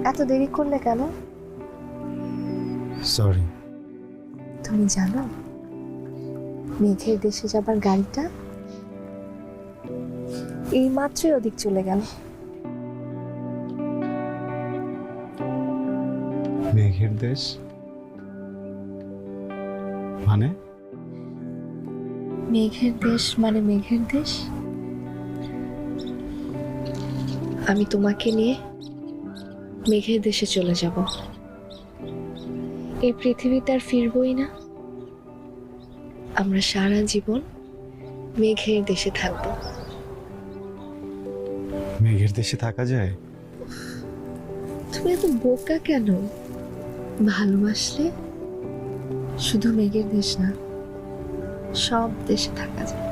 এত দেরি করলে কেন? সরি। তুমি জানো মেঘের দেশে যাবার গাড়িটা এই মাত্রই ওদিক চলে গেল। মেঘের দেশ মানে? মেঘের দেশ মানে মেঘের দেশ। আমি তোমাকে নিয়ে মেঘের দেশে চলে যাব। এই পৃথিবীতে আর ফিরবই না। আমরা সারা জীবন মেঘের দেশে থাকবো। মেঘের দেশে থাকা যায়? তুমি এত বোকা কেন? ভালোবাসলে শুধু মেঘের দেশ না, সব দেশে থাকা যায়।